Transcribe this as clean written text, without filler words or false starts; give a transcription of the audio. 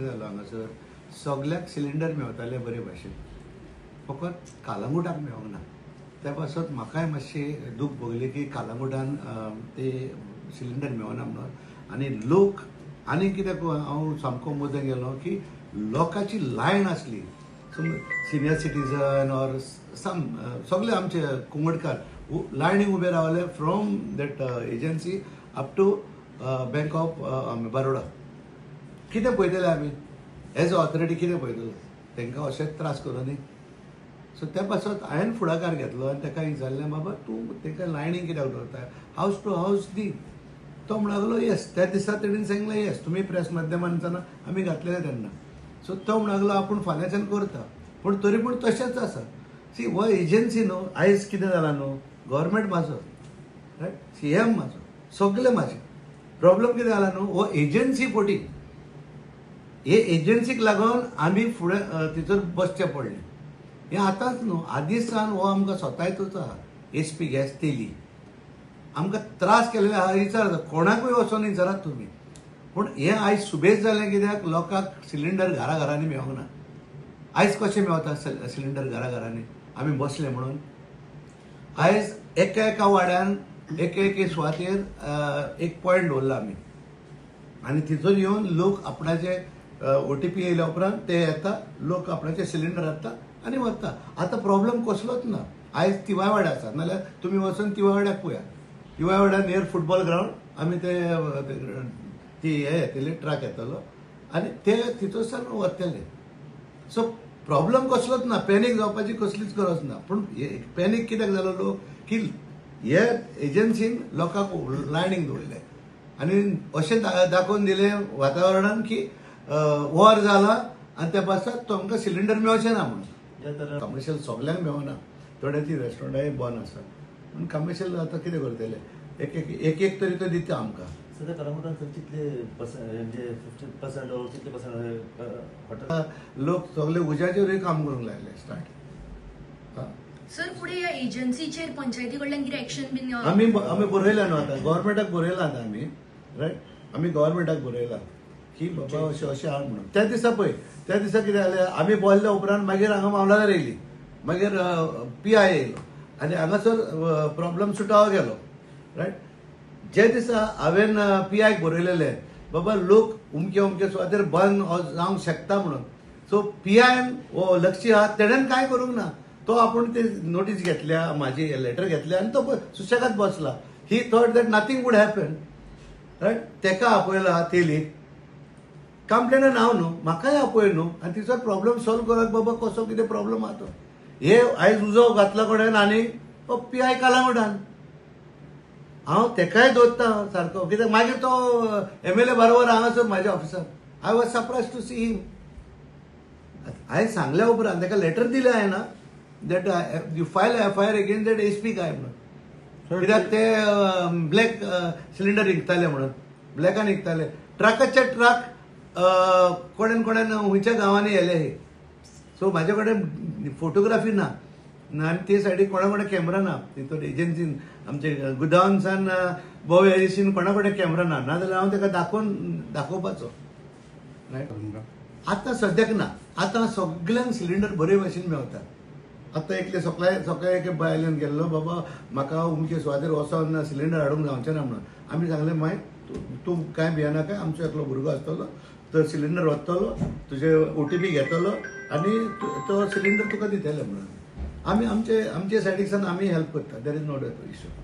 जालो हांगासर सगळ्याक सिलिंडर मेवताले बरे भाशेन, फकत कालांगुटाक मेळोंक ना. त्या पासत म्हाकाय मातशें दूख भोगलें की कालांगुटान ते सिलिंडर मेळना म्हणून. आनी लोक आनी कित्याक हांव सामको मोदे गेलो की लोकांची लायन आसली. सिनियर सिटीजन ऑर सम सगळे आमचे कुंगडकार लायनीक उबे रावले from that agency up to bank of Baroda. कितें पळयतले आमी एज अ ऑथॉरिटी कितें पळयतलो तांकां अशेंच त्रास करूं न्ही. सो त्या पासत हांवें फुडाकार घेतलो आनी ताका विचारलें बाबा तूं तांकां लायनीक कित्याक दवरता, हावस टू हावस दी. तो म्हणून लागलो येस. त्या दिसा तेणीन सांगलें येस तुमी प्रेस माध्यमांच्यान आमी घातलेले तेन्ना. सो तो म्हणून लागलो आपूण फाल्यांच्यान करता. पूण तरी पूण तशेंच आसा. सी हो एजन्सी न्हू आयज कितें जालां न्हू, गव्हर्मेंट म्हाजो, रायट, CM म्हाजो, सगळे म्हाजे. प्रॉब्लेम कितें जाला न्हू, हो एजन्सी पोटी हे एजन्सीक लागून आमी फुडें तितूर बसचें पडलें. हें आतांच न्हू, आदींच सावन हो आमकां स्वतायतूच आहा. SP गॅस तेली आमकां त्रास केलेले आहा. विचारात कोणाकूय वचोन विचारात तुमी. पूण हें आयज सुबेज जालें कित्याक लोकांक सिलिंडर घराघरांनी मेळोंक ना. आयज कशें मेळटा सिलिंडर घराघरांनी, आमी बसले म्हणून. आयज एका वाड्यान एक सुवातेर एक पॉयंट दवरला आमी आनी थंयसर येवन लोक आपणाचे OTP येयल्या उपरांत ते येता, लोक आपणाचे सिलिंडर हाडटा आनी वता. आतां प्रॉब्लेम कसलोच ना. आयज तिवाय वाड्यार आसा, नाल्यार तुमी वचून तिवाय वाड्याक पळया. तिवाय वाड्यार नियर फुटबॉल ग्रावंड आमी ती हे येतले ट्रक येतलो आनी ते तितूंतल्यान वतले. सो प्रॉब्लेम कसलोच ना, पॅनीक जावपाची कसलीच गरज ना. पूण पॅनीक कित्याक जालो लोक की हे एजन्सीन लोकांक लायनीक दवरले आनी अशें दाखोवन दिलें वातावरणान की वॉर जाला आनी त्या पासत तुमकां सिलिंडर मेळचें ना म्हणून. कमर्शियल सगळ्यांक मेळना, थोडे ती रेस्टॉरंटाय बंद आसा. पूण कमर्शियल आतां कितें करतले, एक तरी तो दिता आमकां. सध्या कालांगुटान कितले म्हणजे 50% or कितले पर्सेंट हॉटेल लोक सगळे उज्याचेरूय काम करूंक लागले स्टार्ट. सर फुडें ह्या एजन्सीचेर पंचायती कडल्यान कितें एक्शन बीन आमी बरयला न्हू आतां, गव्हर्मेंटाक बरयला आतां आमी, रायट. आमी गव्हर्मेंटाक बरयला की बाबा अशें हाड म्हणून. त्या दिसा कितें जालें, आमी बोल्ल्या उपरांत मागीर हांगा मामलादार येयली, मागीर PI येयलो आनी हांगासर प्रॉब्लेम सुटावो गेलो, रायट. जे दिसा हांवें PIक बरयलेलें बाबा लोक उमके सुवातेर बंद जावंक शकता म्हणून. सो PIन हो लक्ष आहा तेणेन कांय करूंक ना. तो आपूण ते नोटीस घेतल्या, म्हाजी लेटर घेतल्या आनी तो सुशेगाद बसला. He thought that nothing would happen, right. तेका आपयला तेलीक कंप्लेनर हांव न्हू, म्हाकाय आपय न्हू आनी तिचो प्रॉब्लेम सॉल्व करप बाबा कसो कितें प्रॉब्लेम आहा तो. हे आयज उजो घातला कोणेन आनी PI कालांगुटान. हांव तेकाय दोत्ता सारको कित्याक मागीर तो MLA बरोबर हांगासर म्हाज्या officer. I was surprise to see him. हांवें सांगल्या उपरांत ताका लेटर दिलें हांवें that you file FIR against that SP काय म्हणून. कित्याक ते ब्लॅक सिलिंडर विकताले म्हणून, ब्लॅकान विकताले. ट्रकाचे ट्रक कोणेन खंयच्या गांवांनी येले हे. सो म्हाजे कडेन फोटोग्राफी ना आनी ते सायडीक कोणा कॅमेरा ना. तितून एजन्सीन आमचे गुदावांसान बोव एजन्सीन कोणा कडेन कॅमेरा ना, नाजाल्यार हांव ताका दाखोवपाचो, रायट. आतां सद्याक ना. आतां सगळ्यांक सिलिंडर बरे भाशेन मेळटा. आतां एकले सकाळी एक बायलेन गेल्लो बाबा म्हाका उमके सुवातेर वचोन सिलिंडर हाडूंक जावचें ना म्हणून. आमी सांगलें माय तूं कांय भियेनाका, आमचो एकलो भुरगो आसतलो, तो सिलिंडर व्हरतलो, तुजे OTP घेतलो आनी तो सिलिंडर तुका दितले म्हणून. आमी आमचे सायडीकसान आमी हेल्प करता. There is not issue.